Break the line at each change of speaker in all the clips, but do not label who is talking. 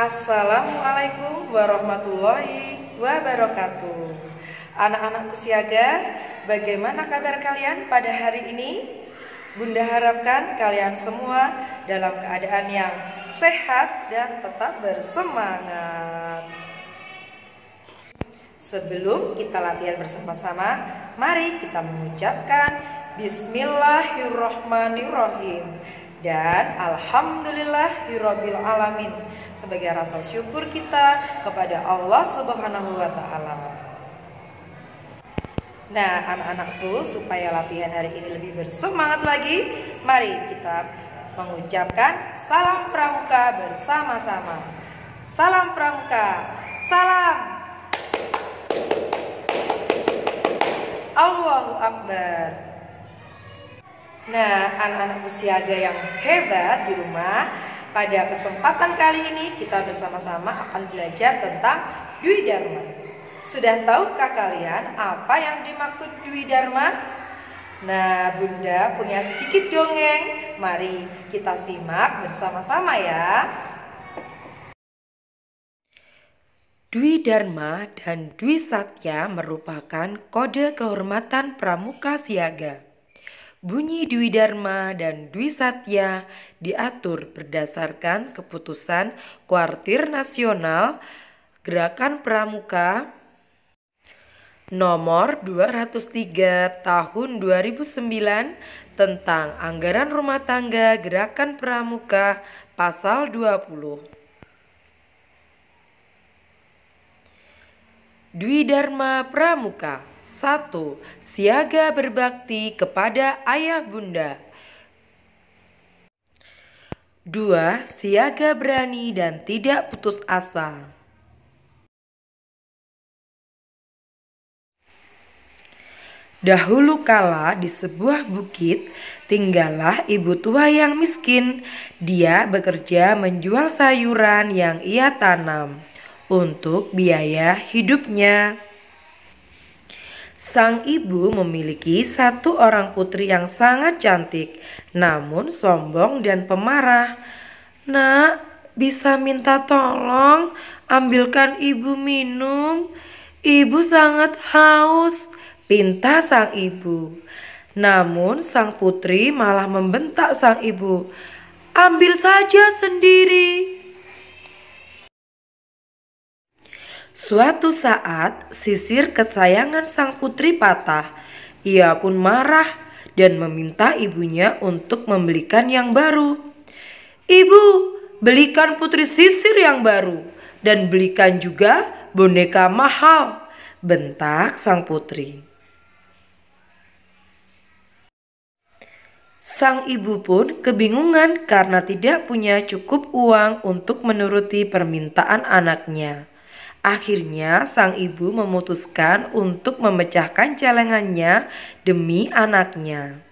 Assalamualaikum warahmatullahi wabarakatuh. Anak-anakku siaga, bagaimana kabar kalian pada hari ini? Bunda harapkan kalian semua dalam keadaan yang sehat dan tetap bersemangat. Sebelum kita latihan bersama-sama, mari kita mengucapkan Bismillahirrohmanirrohim dan Alhamdulillahirabbil alamin sebagai rasa syukur kita kepada Allah Subhanahu wa Ta'ala. Nah, anak-anakku, supaya latihan hari ini lebih bersemangat lagi, mari kita mengucapkan salam pramuka bersama-sama. Salam pramuka, salam. Allahu Akbar. Nah, anak-anakku siaga yang hebat di rumah, pada kesempatan kali ini kita bersama-sama akan belajar tentang Dwi Dharma. Sudah tahukah kalian apa yang dimaksud Dwi Dharma? Nah, Bunda punya sedikit dongeng. Mari kita simak bersama-sama ya. Dwi Dharma dan Dwi Satya merupakan kode kehormatan pramuka siaga. Bunyi Dwi Dharma dan Dwi Satya diatur berdasarkan keputusan Kuartir Nasional Gerakan Pramuka nomor 203 tahun 2009 tentang anggaran rumah tangga Gerakan Pramuka pasal 20. Dwi Dharma Pramuka. 1. Siaga berbakti kepada ayah bunda. 2. Siaga berani dan tidak putus asa. Dahulu kala di sebuah bukit tinggallah ibu tua yang miskin. Dia bekerja menjual sayuran yang ia tanam untuk biaya hidupnya. Sang ibu memiliki satu orang putri yang sangat cantik, namun sombong dan pemarah. "Nak, bisa minta tolong ambilkan ibu minum? Ibu sangat haus," pinta sang ibu. Namun sang putri malah membentak sang ibu, "Ambil saja sendiri." Suatu saat, sisir kesayangan sang putri patah. Ia pun marah dan meminta ibunya untuk membelikan yang baru. "Ibu, belikan putri sisir yang baru dan belikan juga boneka mahal," bentak sang putri. Sang ibu pun kebingungan karena tidak punya cukup uang untuk menuruti permintaan anaknya. Akhirnya sang ibu memutuskan untuk memecahkan celengannya demi anaknya.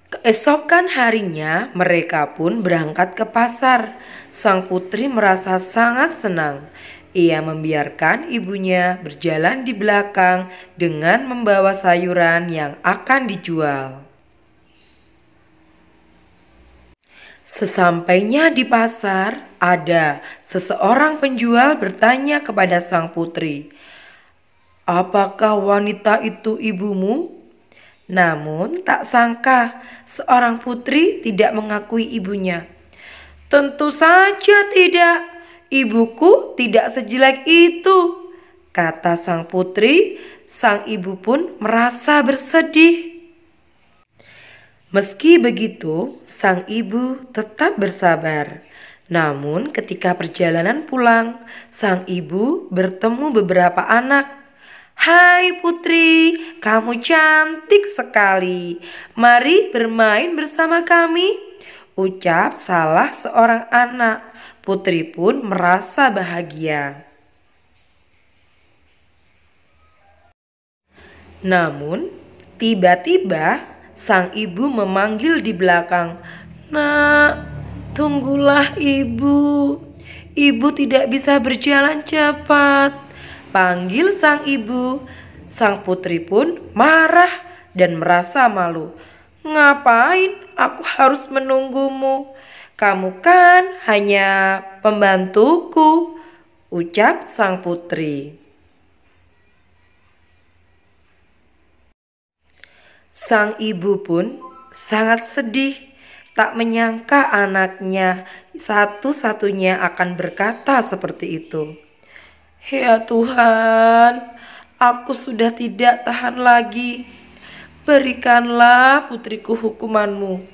Keesokan harinya mereka pun berangkat ke pasar. Sang putri merasa sangat senang. Ia membiarkan ibunya berjalan di belakang dengan membawa sayuran yang akan dijual. Sesampainya di pasar, ada seseorang penjual bertanya kepada sang putri, "Apakah wanita itu ibumu?" Namun tak sangka seorang putri tidak mengakui ibunya. "Tentu saja tidak, ibuku tidak sejelek itu," kata sang putri. Sang ibu pun merasa bersedih. Meski begitu, sang ibu tetap bersabar. Namun ketika perjalanan pulang, sang ibu bertemu beberapa anak. "Hai putri, kamu cantik sekali. Mari bermain bersama kami," ucap salah seorang anak. Putri pun merasa bahagia. Namun tiba-tiba sang ibu memanggil di belakang, "Nak, tunggulah ibu. Ibu tidak bisa berjalan cepat," panggil sang ibu. Sang putri pun marah dan merasa malu. "Ngapain aku harus menunggumu. Kamu kan hanya pembantuku, ucap sang putri. Sang ibu pun sangat sedih, tak menyangka anaknya satu-satunya akan berkata seperti itu. Ya Tuhan, aku sudah tidak tahan lagi. Berikanlah putriku hukumanmu.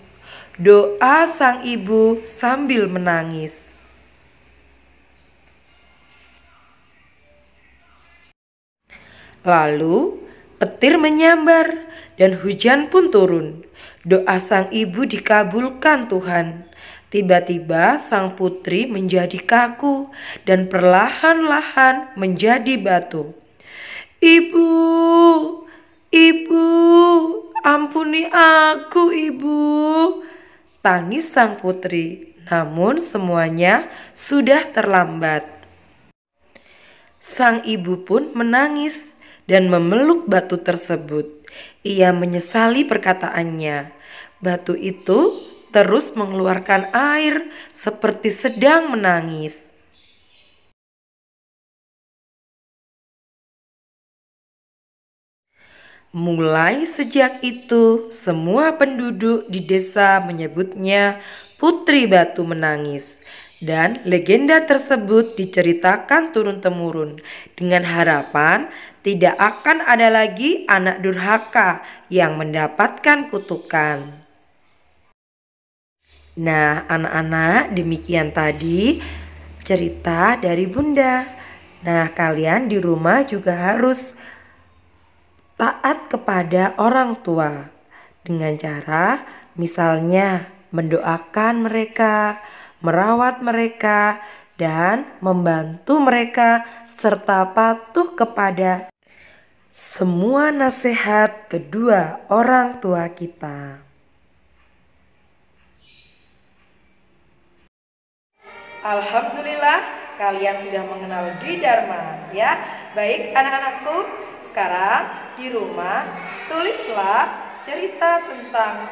Doa sang ibu sambil menangis. Lalu petir menyambar dan hujan pun turun. Doa sang ibu dikabulkan Tuhan. Tiba-tiba sang putri menjadi kaku dan perlahan-lahan menjadi batu. Ibu, ibu, ampuni aku ibu, tangis sang putri. Namun semuanya sudah terlambat. Sang ibu pun menangis dan memeluk batu tersebut. Ia menyesali perkataannya. Batu itu terus mengeluarkan air seperti sedang menangis. Mulai sejak itu, semua penduduk di desa menyebutnya Putri Batu Menangis. Dan legenda tersebut diceritakan turun-temurun dengan harapan tidak akan ada lagi anak durhaka yang mendapatkan kutukan. Nah, anak-anak, demikian tadi cerita dari Bunda. Nah, kalian di rumah juga harus taat kepada orang tua dengan cara misalnya mendoakan mereka, merawat mereka, dan membantu mereka serta patuh kepada semua nasihat kedua orang tua kita. Alhamdulillah kalian sudah mengenal Dwi Dharma ya. Baik anak-anakku, sekarang di rumah tulislah cerita tentang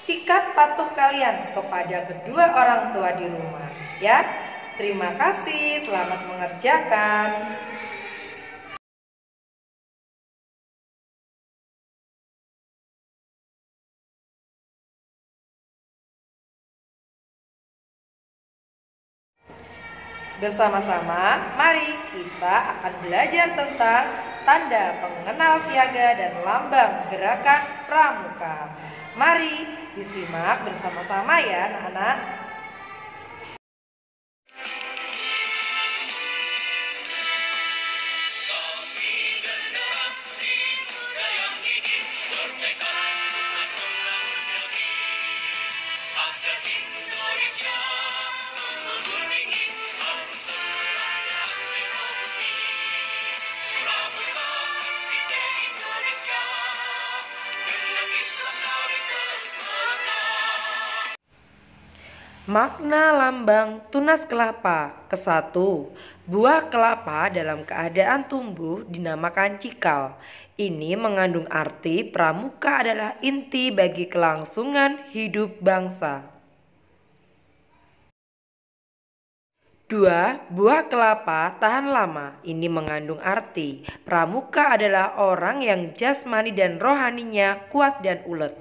sikap patuh kalian kepada kedua orang tua di rumah ya. Terima kasih, selamat mengerjakan. Bersama-sama, mari kita akan belajar tentang tanda pengenal siaga dan lambang gerakan pramuka. Mari disimak bersama-sama ya anak-anak. Makna lambang tunas kelapa. Kesatu, buah kelapa dalam keadaan tumbuh dinamakan cikal. Ini mengandung arti pramuka adalah inti bagi kelangsungan hidup bangsa. 2. Buah kelapa tahan lama. Ini mengandung arti pramuka adalah orang yang jasmani dan rohaninya kuat dan ulet.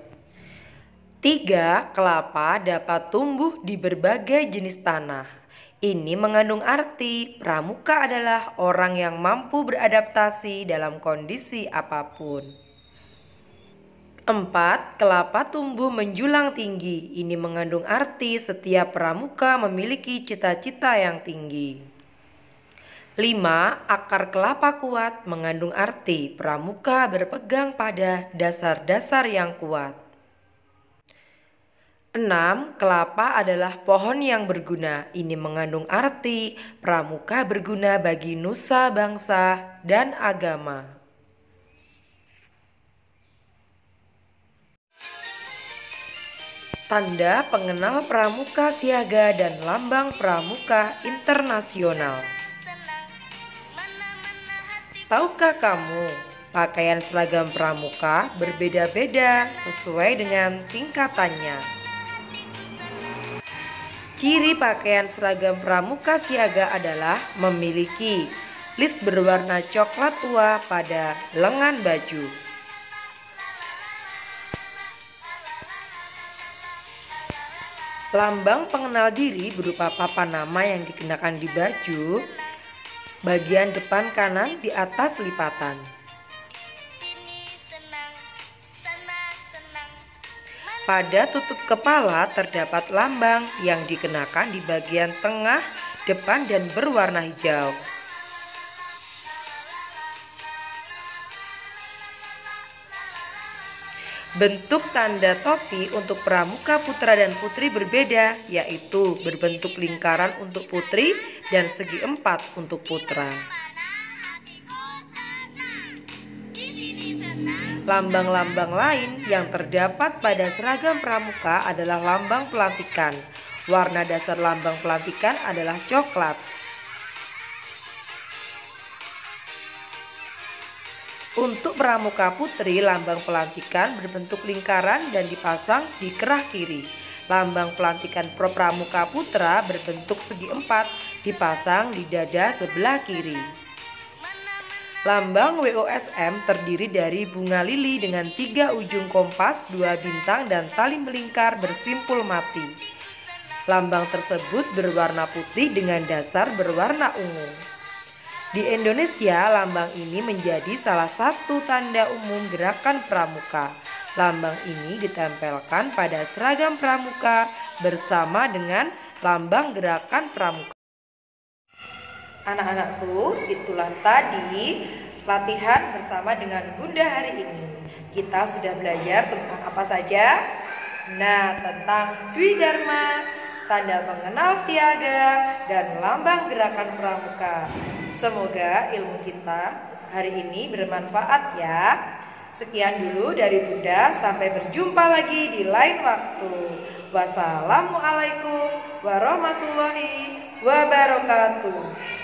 3. Kelapa dapat tumbuh di berbagai jenis tanah. Ini mengandung arti pramuka adalah orang yang mampu beradaptasi dalam kondisi apapun. 4. Kelapa tumbuh menjulang tinggi. Ini mengandung arti setiap pramuka memiliki cita-cita yang tinggi. 5. Akar kelapa kuat mengandung arti pramuka berpegang pada dasar-dasar yang kuat. 6. Kelapa adalah pohon yang berguna. Ini mengandung arti pramuka berguna bagi nusa bangsa dan agama. Tanda pengenal pramuka siaga dan lambang pramuka internasional. Tahukah kamu, Pakaian seragam pramuka berbeda-beda sesuai dengan tingkatannya. Ciri pakaian seragam pramuka siaga adalah memiliki list berwarna coklat tua pada lengan baju. Lambang pengenal diri berupa papan nama yang dikenakan di baju bagian depan kanan di atas lipatan. Pada tutup kepala terdapat lambang yang dikenakan di bagian tengah, depan dan berwarna hijau. Bentuk tanda topi untuk pramuka putra dan putri berbeda, yaitu berbentuk lingkaran untuk putri dan segi empat untuk putra. Lambang-lambang lain yang terdapat pada seragam pramuka adalah lambang pelantikan. Warna dasar lambang pelantikan adalah coklat. Untuk pramuka putri, lambang pelantikan berbentuk lingkaran dan dipasang di kerah kiri. Lambang pelantikan pramuka putra berbentuk segi empat, dipasang di dada sebelah kiri. Lambang WOSM terdiri dari bunga lili dengan 3 ujung kompas, 2 bintang dan tali melingkar bersimpul mati. Lambang tersebut berwarna putih dengan dasar berwarna ungu. Di Indonesia, lambang ini menjadi salah satu tanda umum gerakan pramuka. Lambang ini ditempelkan pada seragam pramuka bersama dengan lambang gerakan pramuka. Anak-anakku, itulah tadi latihan bersama dengan Bunda hari ini. Kita sudah belajar tentang apa saja? Nah, tentang Dwi Dharma, tanda pengenal siaga, dan lambang gerakan pramuka. Semoga ilmu kita hari ini bermanfaat ya. Sekian dulu dari Bunda, sampai berjumpa lagi di lain waktu. Wassalamualaikum warahmatullahi wabarakatuh.